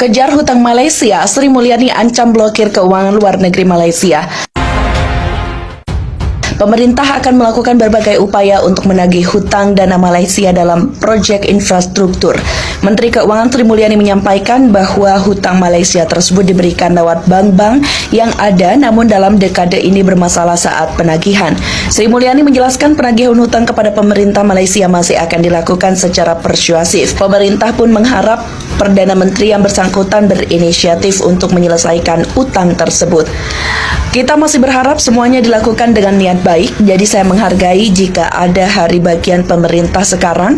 Kejar hutang Malaysia, Sri Mulyani ancam blokir keuangan luar negeri Malaysia. Pemerintah akan melakukan berbagai upaya untuk menagih hutang dana Malaysia dalam proyek infrastruktur. Menteri Keuangan Sri Mulyani menyampaikan bahwa hutang Malaysia tersebut diberikan lewat bank-bank yang ada namun dalam dekade ini bermasalah saat penagihan. Sri Mulyani menjelaskan penagihan hutang kepada pemerintah Malaysia masih akan dilakukan secara persuasif. Pemerintah pun mengharap Perdana Menteri yang bersangkutan berinisiatif untuk menyelesaikan utang tersebut. Kita masih berharap semuanya dilakukan dengan niat baik, jadi saya menghargai jika ada hari bagian pemerintah sekarang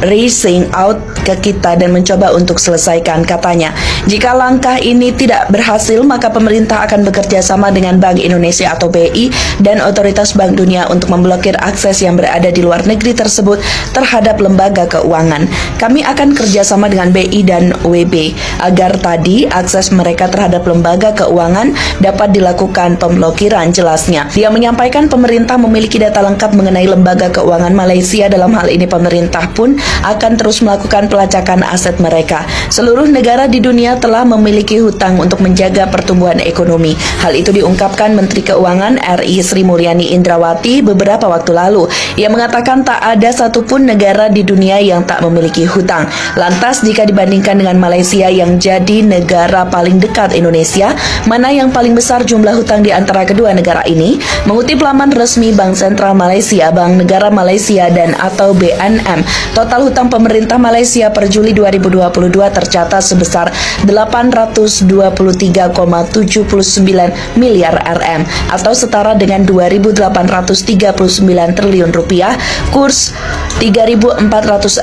reaching out ke kita dan mencoba untuk selesaikan, katanya. Jika langkah ini tidak berhasil, maka pemerintah akan bekerja sama dengan Bank Indonesia atau BI dan Otoritas Bank Dunia untuk memblokir akses yang berada di luar negeri tersebut terhadap lembaga keuangan. Kami akan kerjasama dengan BI dan WB agar tadi akses mereka terhadap lembaga keuangan dapat dilakukan pemblokiran, jelasnya. Dia menyampaikan pemerintah memiliki data lengkap mengenai lembaga keuangan Malaysia. Dalam hal ini pemerintah pun akan terus melakukan pelacakan aset mereka. Seluruh negara di dunia telah memiliki hutang untuk menjaga pertumbuhan ekonomi. Hal itu diungkapkan Menteri Keuangan RI Sri Mulyani Indrawati beberapa waktu lalu. Ia mengatakan tak ada satupun negara di dunia yang tak memiliki hutang. Lantas jika dibandingkan dengan Malaysia yang jadi negara paling dekat Indonesia, mana yang paling besar jumlah hutang di antara kedua negara ini? Mengutip laman resmi Bank Sentral Malaysia, Bank Negara Malaysia dan atau BNM, total hutang pemerintah Malaysia per Juli 2022 tercatat sebesar 823,79 miliar RM atau setara dengan 2.839 triliun rupiah, kurs 3.446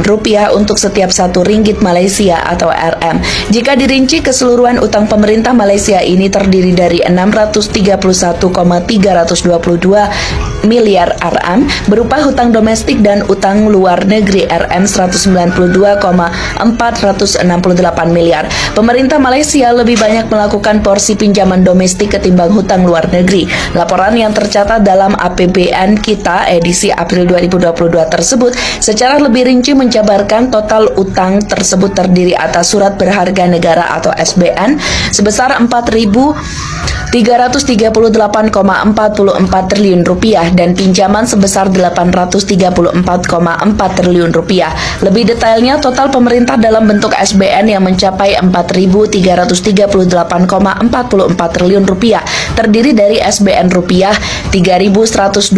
rupiah untuk setiap satu ringgit Malaysia atau RM. Jika dirinci keseluruhan utang pemerintah Malaysia ini terdiri dari 630,322 miliar RM berupa hutang domestik dan utang luar negeri RM 192,468 miliar. Pemerintah Malaysia lebih banyak melakukan porsi pinjaman domestik ketimbang hutang luar negeri. Laporan yang tercatat dalam APBN kita edisi April 2022 tersebut secara lebih rinci menjabarkan total utang tersebut terdiri atas surat berharga negara atau SBN sebesar 4.338,44 triliun rupiah dan pinjaman sebesar 834,4 triliun rupiah. Lebih detailnya, total pemerintah dalam bentuk SBN yang mencapai 4.338,44 triliun rupiah terdiri dari SBN rupiah 3.112,15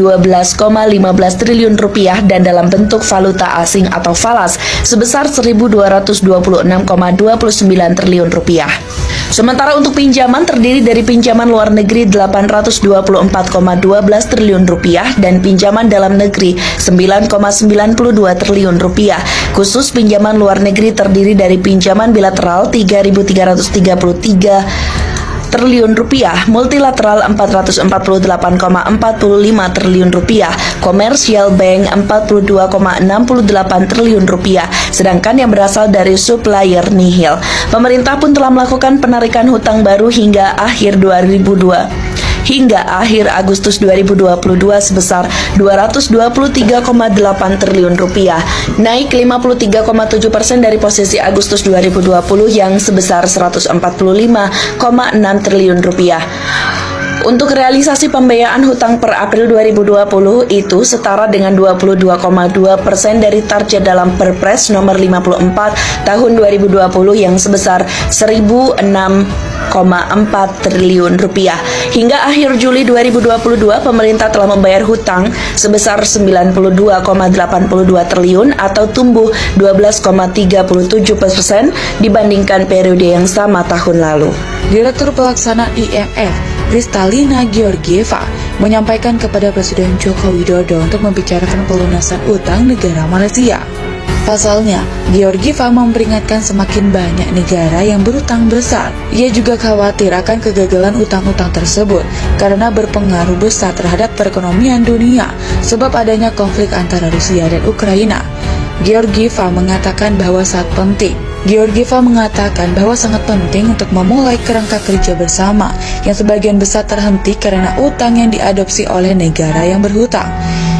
triliun rupiah dan dalam bentuk valuta asing atau falas sebesar 1.226,29 triliun rupiah. Sementara untuk pinjaman terdiri dari pinjaman luar negeri 824,12 triliun rupiah dan pinjaman dalam negeri 9,92 triliun rupiah. Khusus pinjaman luar negeri terdiri dari pinjaman bilateral 3.333 triliun rupiah, multilateral 448,45 triliun rupiah, komersial bank 42,68 triliun rupiah, sedangkan yang berasal dari supplier nihil. Pemerintah pun telah melakukan penarikan hutang baru hingga akhir Agustus 2022 sebesar 223,8 triliun rupiah, naik 53,7% dari posisi Agustus 2020 yang sebesar 145,6 triliun rupiah. Untuk realisasi pembiayaan hutang per April 2020 itu setara dengan 22,2% dari target dalam Perpres nomor 54 tahun 2020 yang sebesar 1.006,4 triliun rupiah. Hingga akhir Juli 2022, pemerintah telah membayar hutang sebesar 92,82 triliun atau tumbuh 12,37% dibandingkan periode yang sama tahun lalu. Direktur Pelaksana IMF Kristalina Georgieva menyampaikan kepada Presiden Joko Widodo untuk membicarakan pelunasan utang negara Malaysia. Pasalnya, Georgieva memperingatkan semakin banyak negara yang berutang besar. Ia juga khawatir akan kegagalan utang-utang tersebut karena berpengaruh besar terhadap perekonomian dunia sebab adanya konflik antara Rusia dan Ukraina. Georgieva mengatakan bahwa sangat penting untuk memulai kerangka kerja bersama yang sebagian besar terhenti karena utang yang diadopsi oleh negara yang berhutang.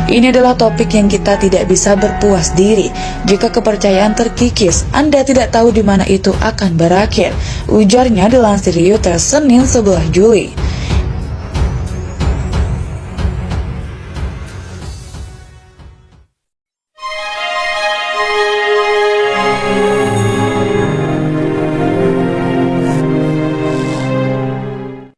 Ini adalah topik yang kita tidak bisa berpuas diri. Jika kepercayaan terkikis, Anda tidak tahu di mana itu akan berakhir, ujarnya dilansir Reuters Senin 11 Juli.